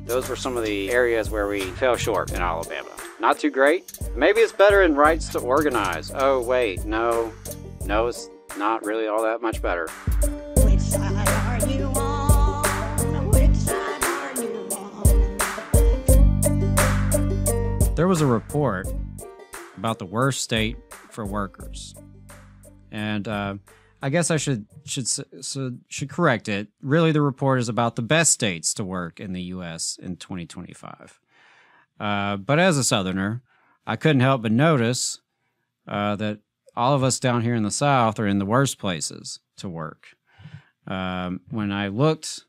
Those were some of the areas where we fell short in Alabama. Not too great. Maybe it's better in rights to organize. Oh, wait, no, it's not really all that much better. Which side are you on? Which side are you on? There was a report about the worst state for workers. And I guess I should correct it. Really, the report is about the best states to work in the U.S. in 2025. But as a Southerner, I couldn't help but notice that all of us down here in the South are in the worst places to work. When I looked,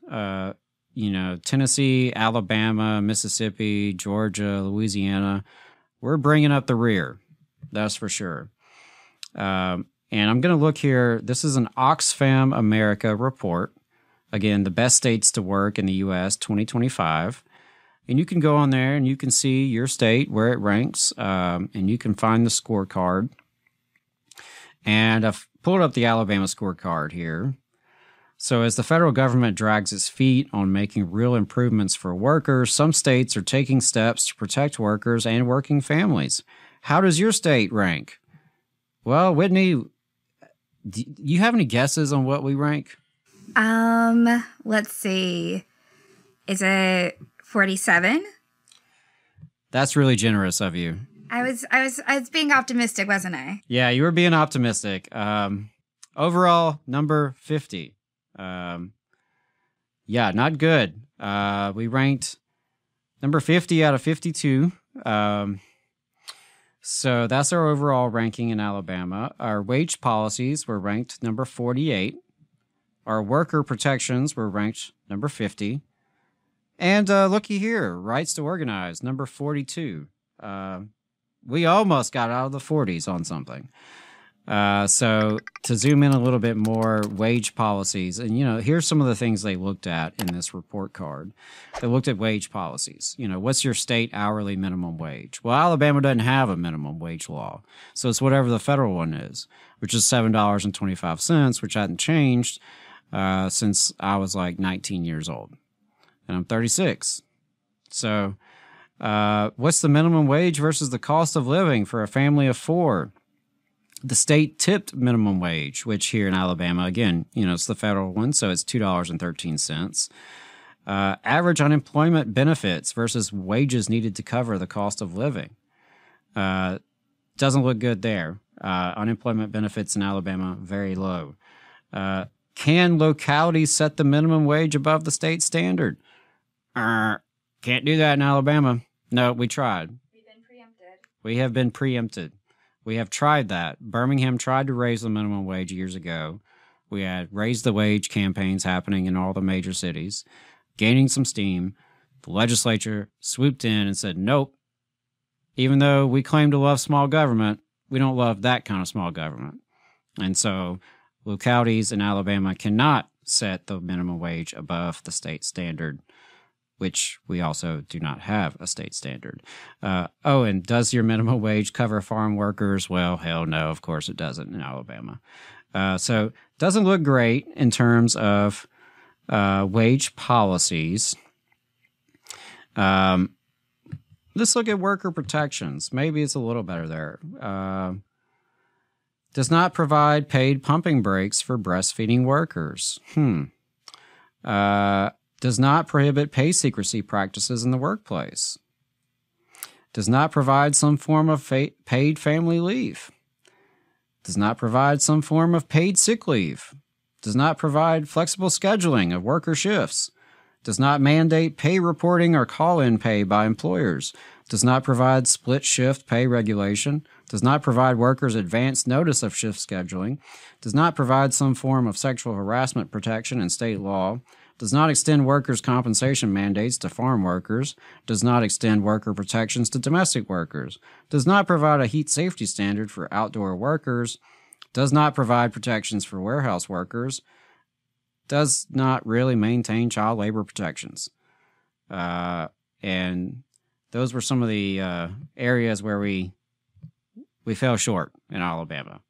Tennessee, Alabama, Mississippi, Georgia, Louisiana, we're bringing up the rear. That's for sure. And I'm going to look here. This is an Oxfam America report. Again, the best states to work in the U.S. 2025. And you can go on there and you can see your state, where it ranks, and you can find the scorecard. And I've pulled up the Alabama scorecard here. So as the federal government drags its feet on making real improvements for workers, some states are taking steps to protect workers and working families. How does your state rank? Well, Whitney, do you have any guesses on what we rank? Let's see. Is it 47? That's really generous of you. I was being optimistic, wasn't I? Yeah, you were being optimistic. Overall, number 50. Yeah, not good. We ranked number 50 out of 52. So that's our overall ranking in Alabama. Our wage policies were ranked number 48. Our worker protections were ranked number 50. And looky here, rights to organize, number 42. We almost got out of the 40s on something. So to zoom in a little bit more, wage policies. And, here's some of the things they looked at in this report card. They looked at wage policies. What's your state hourly minimum wage? Well, Alabama doesn't have a minimum wage law. So it's whatever the federal one is, which is $7.25, which hadn't changed since I was like 19 years old. And I'm 36. So what's the minimum wage versus the cost of living for a family of four? The state tipped minimum wage, which here in Alabama, again, it's the federal one, so it's $2.13. Average unemployment benefits versus wages needed to cover the cost of living. Doesn't look good there. Unemployment benefits in Alabama, very low. Can localities set the minimum wage above the state standard? Can't do that in Alabama. No, we tried. We've been preempted. We have been preempted. We have tried that. Birmingham tried to raise the minimum wage years ago. We had raised the wage campaigns happening in all the major cities, gaining some steam. The legislature swooped in and said, nope. Even though we claim to love small government, we don't love that kind of small government. And so localities in Alabama cannot set the minimum wage above the state standard, which we also do not have a state standard. And does your minimum wage cover farm workers? Well, hell no, of course it doesn't in Alabama. So it doesn't look great in terms of wage policies. Let's look at worker protections. Maybe it's a little better there. Does not provide paid pumping breaks for breastfeeding workers. Does not prohibit pay secrecy practices in the workplace. Does not provide some form of paid family leave. Does not provide some form of paid sick leave. Does not provide flexible scheduling of worker shifts. Does not mandate pay reporting or call-in pay by employers. Does not provide split shift pay regulation. Does not provide workers advance notice of shift scheduling. Does not provide some form of sexual harassment protection in state law. Does not extend workers' compensation mandates to farm workers, does not extend worker protections to domestic workers, does not provide a heat safety standard for outdoor workers, does not provide protections for warehouse workers, does not really maintain child labor protections. And those were some of the areas where we fell short in Alabama.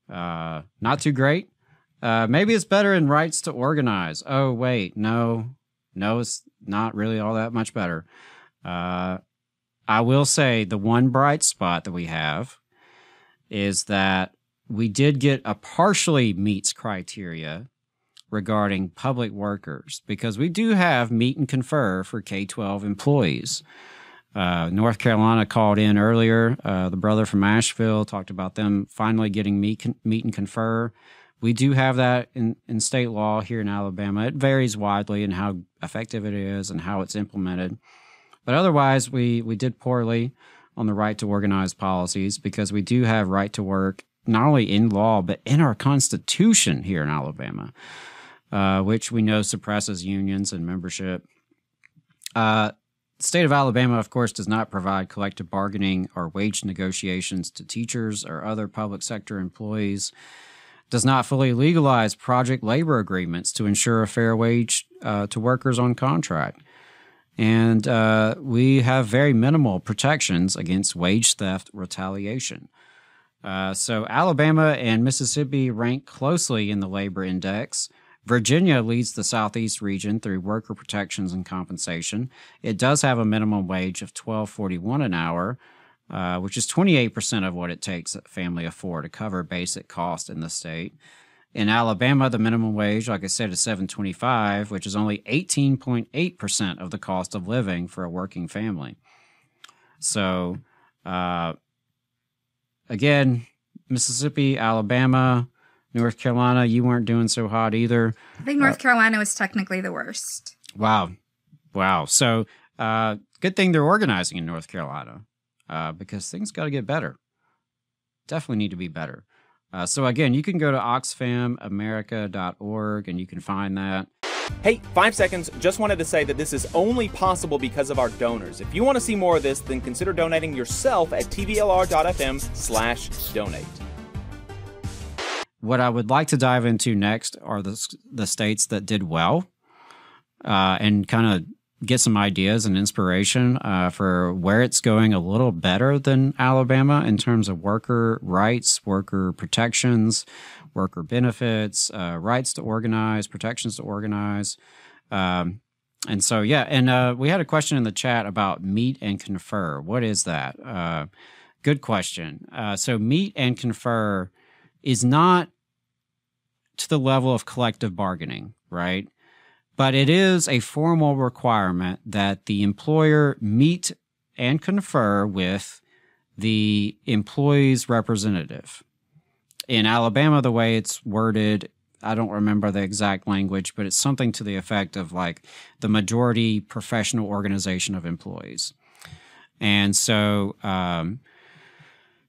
Not too great. Maybe it's better in rights to organize. Oh, wait, no, No, it's not really all that much better. I will say the one bright spot that we have is that we did get a partially meets criteria regarding public workers, because we do have meet and confer for K-12 employees. North Carolina called in earlier. The brother from Asheville talked about them finally getting meet and confer. We do have that in state law here in Alabama. It varies widely in how effective it is and how it's implemented. But otherwise, we did poorly on the right to organize policies, because we do have right to work not only in law, but in our Constitution here in Alabama, which we know suppresses unions and membership. The state of Alabama, of course, does not provide collective bargaining or wage negotiations to teachers or other public sector employees, does not fully legalize project labor agreements to ensure a fair wage to workers on contract. And we have very minimal protections against wage theft retaliation. So Alabama and Mississippi rank closely in the labor index. Virginia leads the Southeast region through worker protections and compensation. It does have a minimum wage of $12.41 an hour, which is 28% of what it takes a family of four to cover basic cost in the state. In Alabama, the minimum wage, like I said, is $7.25, which is only 18.8% of the cost of living for a working family. So, again, Mississippi, Alabama, North Carolina, you weren't doing so hot either. I think North Carolina was technically the worst. Wow. So, good thing they're organizing in North Carolina, because things got to get better. Definitely need to be better. So, again, you can go to oxfamamerica.org and you can find that. Hey, 5 seconds. Just wanted to say that this is only possible because of our donors. If you want to see more of this, then consider donating yourself at tvlr.fm/donate. What I would like to dive into next are the states that did well, and kind of get some ideas and inspiration for where it's going a little better than Alabama in terms of worker rights, worker protections, worker benefits, rights to organize, protections to organize. And so, we had a question in the chat about meet and confer. What is that? Good question. So meet and confer is not to the level of collective bargaining, right? But it is a formal requirement that the employer meet and confer with the employee's representative. In Alabama, the way it's worded, I don't remember the exact language, but it's something to the effect of like the majority professional organization of employees. And so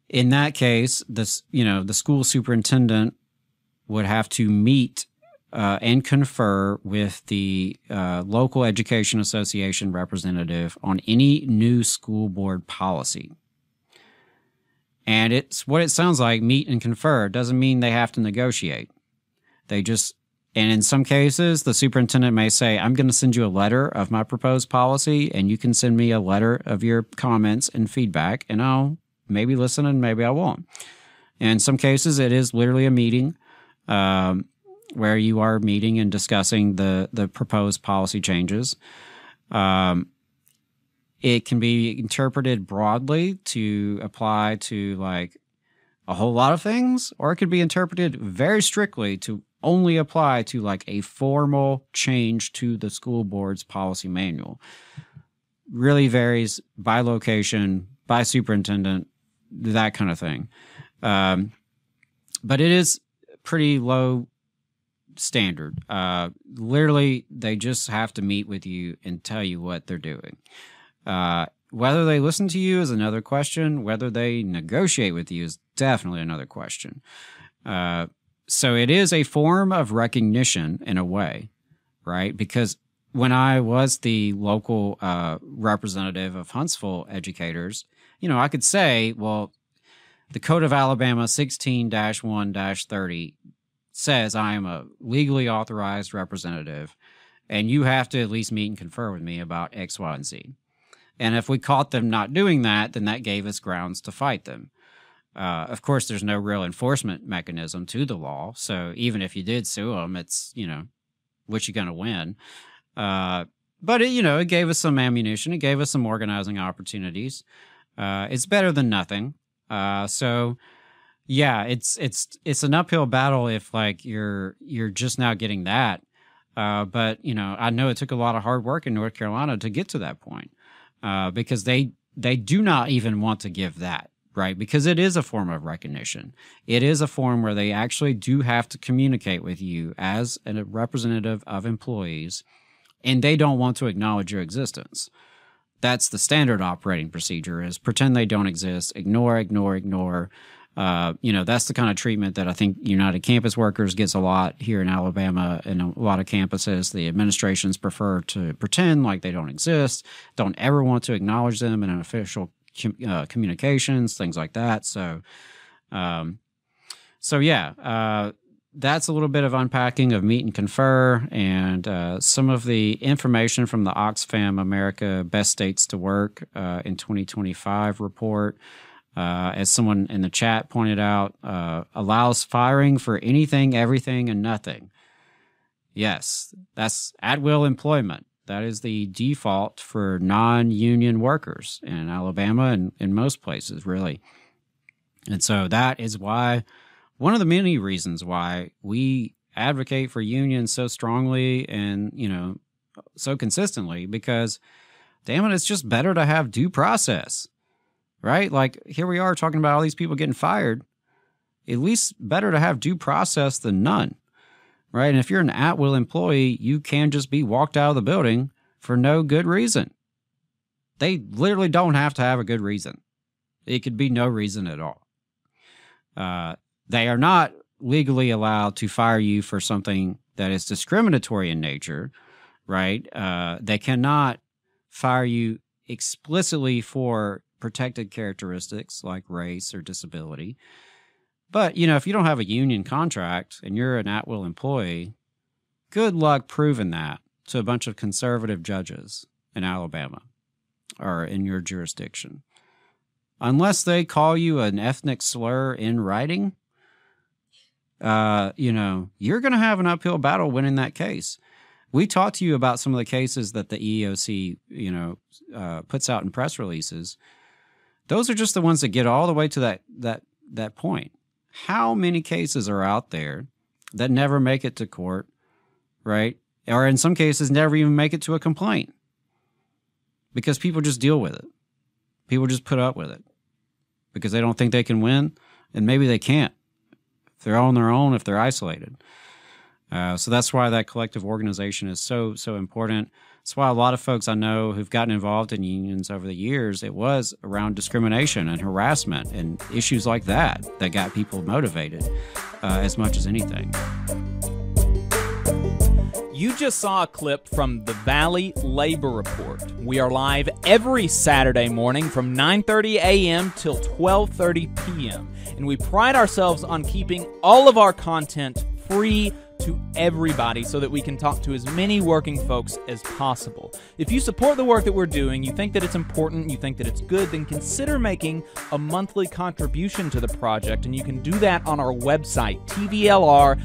in that case, the school superintendent would have to meet and confer with the local education association representative on any new school board policy. And it's what it sounds like, meet and confer. It doesn't mean they have to negotiate. And in some cases, the superintendent may say, I'm going to send you a letter of my proposed policy, and you can send me a letter of your comments and feedback, and I'll maybe listen and maybe I won't. And in some cases, it is literally a meeting where you are meeting and discussing the proposed policy changes. It can be interpreted broadly to apply to like a whole lot of things, or it could be interpreted very strictly to only apply to like a formal change to the school board's policy manual. Really varies by location, by superintendent, that kind of thing. But it is pretty low standard. Literally, they just have to meet with you and tell you what they're doing. Whether they listen to you is another question. Whether they negotiate with you is definitely another question. So it is a form of recognition in a way, right? Because when I was the local representative of Huntsville educators, I could say, well, the Code of Alabama 16-1-30 says I am a legally authorized representative, and you have to at least meet and confer with me about X, Y, and Z. And if we caught them not doing that, then that gave us grounds to fight them. Of course, there's no real enforcement mechanism to the law. So even if you did sue them, it's, which you're going to win. But it gave us some ammunition. It gave us some organizing opportunities. It's better than nothing. So yeah, it's an uphill battle if like you're just now getting that. But I know it took a lot of hard work in North Carolina to get to that point, because they do not even want to give that, right? Because it is a form of recognition. It is a form where they actually do have to communicate with you as a representative of employees, and they don't want to acknowledge your existence. That's the standard operating procedure, is pretend they don't exist, ignore. That's the kind of treatment that I think United Campus Workers gets a lot here in Alabama and a lot of campuses. The administrations prefer to pretend like they don't exist, don't ever want to acknowledge them in an official communications, things like that. So that's a little bit of unpacking of Meet and Confer and some of the information from the Oxfam America Best States to Work in 2025 report. As someone in the chat pointed out, allows firing for anything, everything, and nothing. Yes, that's at-will employment. That is the default for non-union workers in Alabama and in most places, really. And so that is why, one of the many reasons why we advocate for unions so strongly and, so consistently, because, damn it, it's just better to have due process. Right? Like, here we are talking about all these people getting fired. At least better to have due process than none. Right? And if you're an at-will employee, you can just be walked out of the building for no good reason. They literally don't have to have a good reason. It could be no reason at all. They are not legally allowed to fire you for something that is discriminatory in nature. Right? They cannot fire you explicitly for protected characteristics like race or disability. But, if you don't have a union contract and you're an at-will employee, good luck proving that to a bunch of conservative judges in Alabama or in your jurisdiction. Unless they call you an ethnic slur in writing, you're going to have an uphill battle winning that case. We talked to you about some of the cases that the EEOC, puts out in press releases. Those are just the ones that get all the way to that point. How many cases are out there that never make it to court, right? Or in some cases, never even make it to a complaint because people just deal with it. People just put up with it because they don't think they can win, and maybe they can't if they're on their own, if they're isolated. So that's why that collective organization is so important. That's why a lot of folks I know who've gotten involved in unions over the years, it was around discrimination and harassment and issues like that got people motivated as much as anything. You just saw a clip from the Valley Labor Report. We are live every Saturday morning from 9:30 a.m. till 12:30 p.m. And we pride ourselves on keeping all of our content free to everybody so that we can talk to as many working folks as possible. If you support the work that we're doing, you think that it's important, you think that it's good, then consider making a monthly contribution to the project, and you can do that on our website, tvlr.fm.